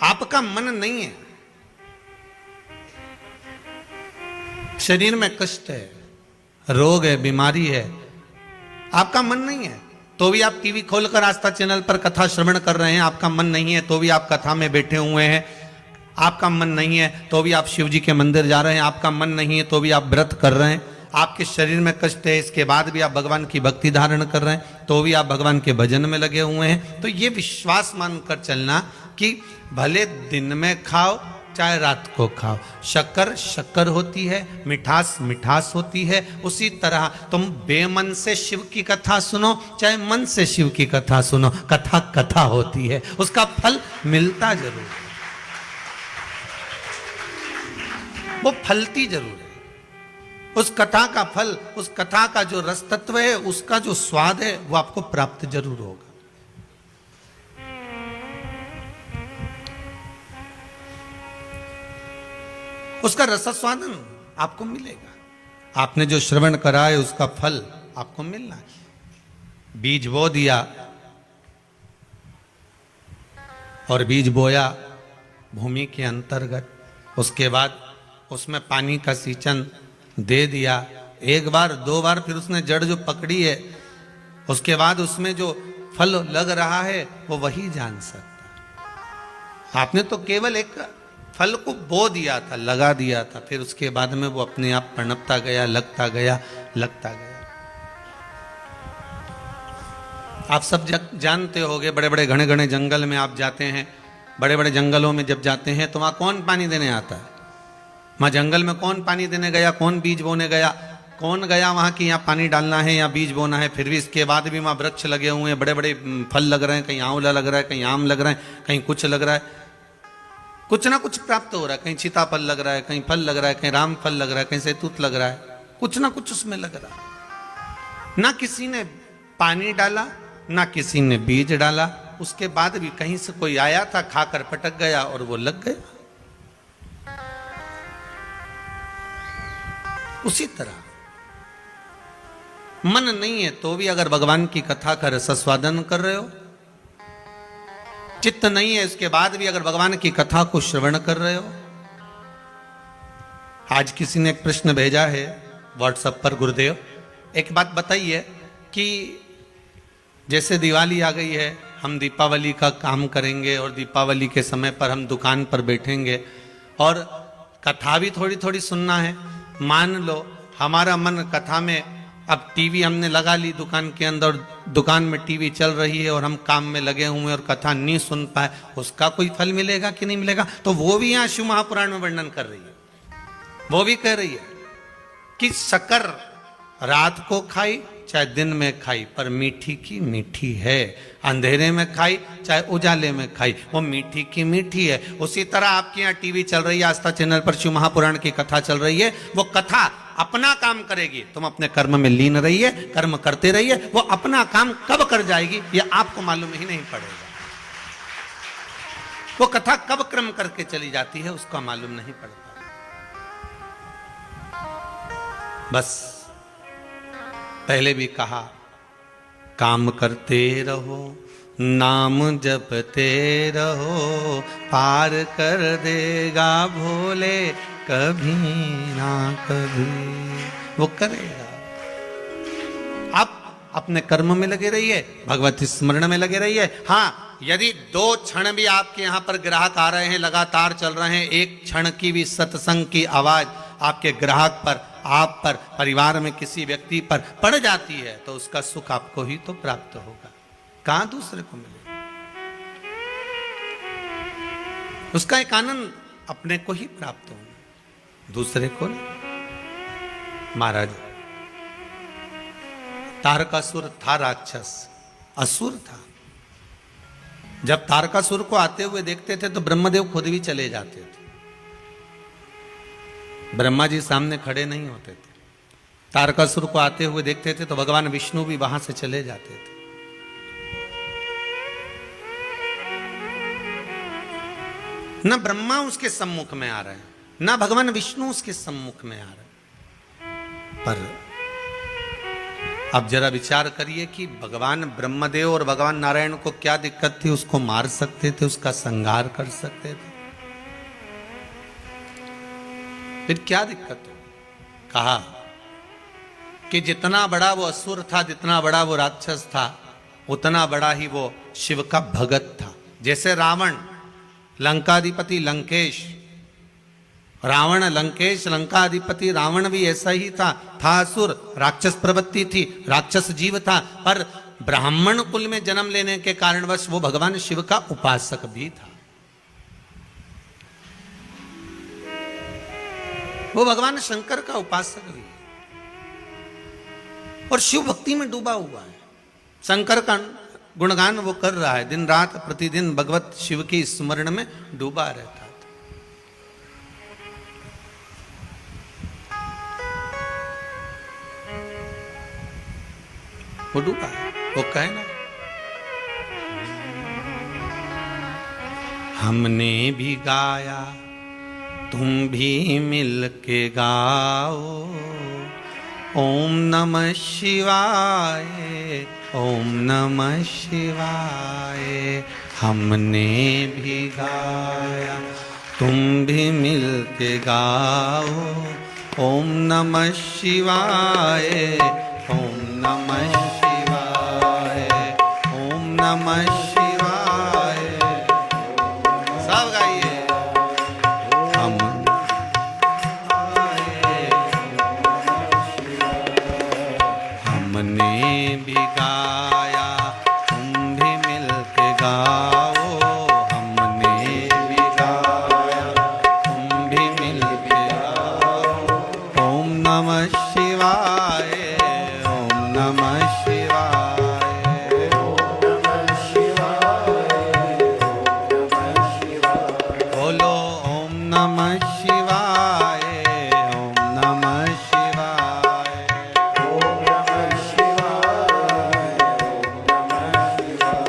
आपका मन नहीं है, शरीर में कष्ट है, रोग है, बीमारी है, आपका मन नहीं है, तो भी आप टीवी खोलकर आस्था चैनल पर कथा श्रवण कर रहे हैं, आपका मन नहीं है तो भी आप कथा में बैठे हुए हैं, आपका मन नहीं है तो भी आप शिव जी के मंदिर जा रहे हैं, आपका मन नहीं है तो भी आप व्रत कर रहे हैं, आपके शरीर में कष्ट है इसके बाद भी आप भगवान की भक्ति धारण कर रहे हैं, तो भी आप भगवान के भजन में लगे हुए हैं। तो ये विश्वास मानकर चलना कि भले दिन में खाओ चाहे रात को खाओ, शक्कर शक्कर होती है, मिठास मिठास होती है, उसी तरह तुम बेमन से शिव की कथा सुनो चाहे मन से शिव की कथा सुनो, कथा कथा होती है, उसका फल मिलता जरूर है, वो फलती जरूर है। उस कथा का फल, उस कथा का जो रस तत्व है, उसका जो स्वाद है वो आपको प्राप्त जरूर होगा। उसका रसास्वादन आपको मिलेगा, आपने जो श्रवण करा है उसका फल आपको मिलना है। बीज बो दिया और बीज बोया भूमि के अंतर्गत, उसके बाद उसमें पानी का सिंचन दे दिया, एक बार दो बार, फिर उसने जड़ जो पकड़ी है, उसके बाद उसमें जो फल लग रहा है वो वही जान सकता। आपने तो केवल एक फल को बो दिया था, लगा दिया था, फिर उसके बाद में वो अपने आप पनपता गया, लगता गया, लगता गया। आप सब जानते होंगे, बड़े बड़े घने घने जंगल में आप जाते हैं, बड़े बड़े जंगलों में जब जाते हैं तो वहां कौन पानी देने आता है? वहां जंगल में कौन पानी देने गया, कौन बीज बोने गया, कौन गया वहां कि यहाँ पानी डालना है या बीज बोना है? फिर भी इसके बाद भी वहां वृक्ष लगे हुए हैं, बड़े बड़े फल लग रहे हैं, कहीं आंवला लग रहा है, कहीं आम लग रहा है, कहीं कुछ लग रहा है, कुछ ना कुछ प्राप्त हो रहा है, कहीं सीताफल लग रहा है, कहीं फल लग रहा है, कहीं राम फल लग रहा है, कहीं सैतूत लग रहा है, कुछ ना कुछ उसमें लग रहा है। ना किसी ने पानी डाला, ना किसी ने बीज डाला, उसके बाद भी कहीं से कोई आया था, खाकर पटक गया और वो लग गया। उसी तरह मन नहीं है तो भी अगर भगवान की कथा का रसास्वादन कर रहे हो, चित्त नहीं है इसके बाद भी अगर भगवान की कथा को श्रवण कर रहे हो। आज किसी ने एक प्रश्न भेजा है व्हाट्सएप पर, गुरुदेव एक बात बताइए कि जैसे दिवाली आ गई है, हम दीपावली का काम करेंगे और दीपावली के समय पर हम दुकान पर बैठेंगे और कथा भी थोड़ी थोड़ी सुनना है। मान लो हमारा मन कथा में, अब टीवी हमने लगा ली दुकान के अंदर, दुकान में टीवी चल रही है और हम काम में लगे हुए हैं और कथा नहीं सुन पाए, उसका कोई फल मिलेगा कि नहीं मिलेगा? तो वो भी यहाँ शिव महापुराण में वर्णन कर रही है, वो भी कह रही है कि शक्कर रात को खाई चाहे दिन में खाई, पर मीठी की मीठी है, अंधेरे में खाई चाहे उजाले में खाई, वो मीठी की मीठी है। उसी तरह आपके यहाँ टीवी चल रही है, आस्था चैनल पर शिव महापुराण की कथा चल रही है, वो कथा अपना काम करेगी, तुम अपने कर्म में लीन रहिए, कर्म करते रहिए, वो अपना काम कब कर जाएगी ये आपको मालूम ही नहीं पड़ेगा। वो कथा कब क्रम करके चली जाती है उसका मालूम नहीं पड़ता। बस पहले भी कहा, काम करते रहो, नाम जपते रहो, पार कर देगा भोले कभी ना कभी, वो करेगा। आप अपने कर्म में लगे रहिए, भगवत स्मरण में लगे रहिए। हाँ, यदि 2 क्षण भी आपके यहाँ पर ग्राहक आ रहे हैं, लगातार चल रहे हैं, एक क्षण की भी सत्संग की आवाज आपके ग्राहक पर, आप पर, परिवार में किसी व्यक्ति पर पड़ जाती है, तो उसका सुख आपको ही तो प्राप्त होगा, कहां दूसरे को मिलेगा। उसका एक आनंद अपने को ही प्राप्त होगा, दूसरे को नहीं। महाराज तारकासुर था राक्षस, असुर था। जब तारकासुर को आते हुए देखते थे तो ब्रह्मदेव खुद भी चले जाते थे, ब्रह्मा जी सामने खड़े नहीं होते थे। तारकासुर को आते हुए देखते थे तो भगवान विष्णु भी वहां से चले जाते थे। न ब्रह्मा उसके सम्मुख में आ रहे हैं, न भगवान विष्णु उसके सम्मुख में आ रहे हैं, पर अब जरा विचार करिए कि भगवान ब्रह्मदेव और भगवान नारायण को क्या दिक्कत थी, उसको मार सकते थे, उसका संहार कर सकते थे, फिर क्या दिक्कत हो? कहा कि जितना बड़ा वो असुर था, जितना बड़ा वो राक्षस था, उतना बड़ा ही वो शिव का भगत था। जैसे रावण लंकाधिपति लंकेश, रावण लंकेश लंकाधिपति रावण भी ऐसा ही था असुर, राक्षस प्रवृत्ति थी, राक्षस जीव था, पर ब्राह्मण कुल में जन्म लेने के कारणवश वो भगवान शिव का उपासक भी था। वो भगवान शंकर का उपासक भी और शिव भक्ति में डूबा हुआ है। शंकर का गुणगान वो कर रहा है, दिन रात प्रतिदिन भगवत शिव की स्मरण में डूबा रहता है। वो डूबा है, वो कहे ना, हमने भी गाया तुम भी मिल के गाओ, ओम नमः शिवाय, ओम नमः शिवाय। हमने भी गाया तुम भी मिल के गाओ, ओम नमः शिवाय, ओम नमः शिवाय, ओम नमः शिवाय। सब गाइए। हमने भी गाया तुम भी मिल के गाओ, हमने भी गाया तुम भी मिल के गाओ, ओम नमः शिवाय, ओम नमः शिवाय, ओम नमः शिवाय, ओम नमः शिवाय। बोलो ओम नमः शिवाय, ओम नमः शिवाय, ओम नमः शिवाय, ओम नमः शिवाय।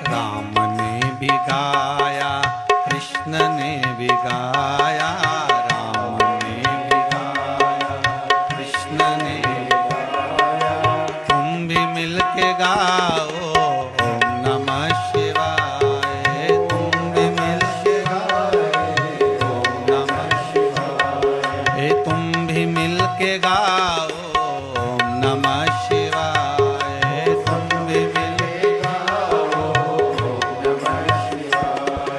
राम ने भी गाया, कृष्ण ने भी गाया, राम ने भी गाया, कृष्ण ने भी गाया, तुम भी मिल के गाओ, ओम नमः शिवाय, तुम भी मिल के गाओ, ओम नमः शिवाय, तुम भी मिल के गाओ, ओम नमः शिवाय, तुम भी मिल के गाओ, ओम नमः शिवाय,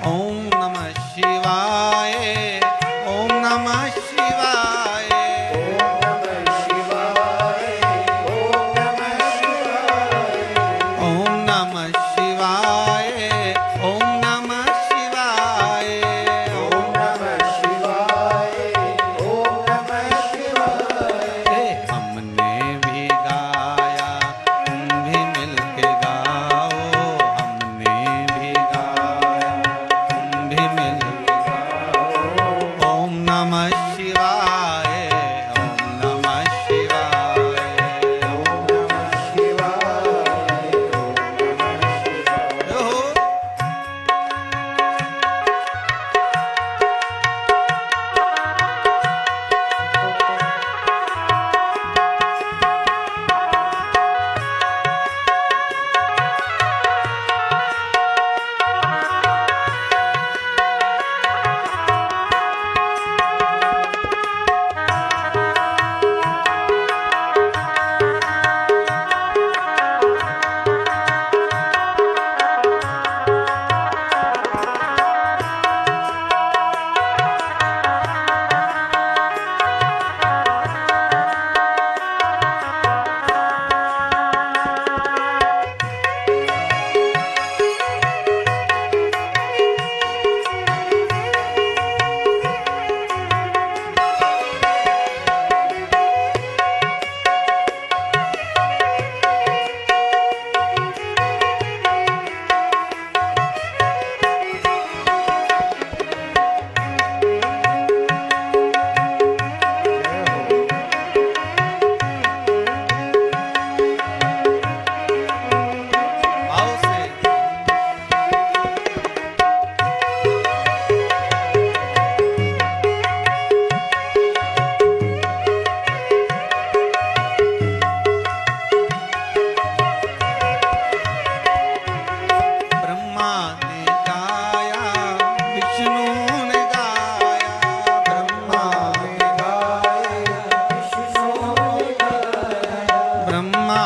ओम नमः शिवाय, ओम नमः शिवाय, ओम नमः शिवाय,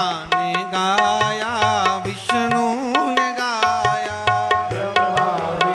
गाने गाए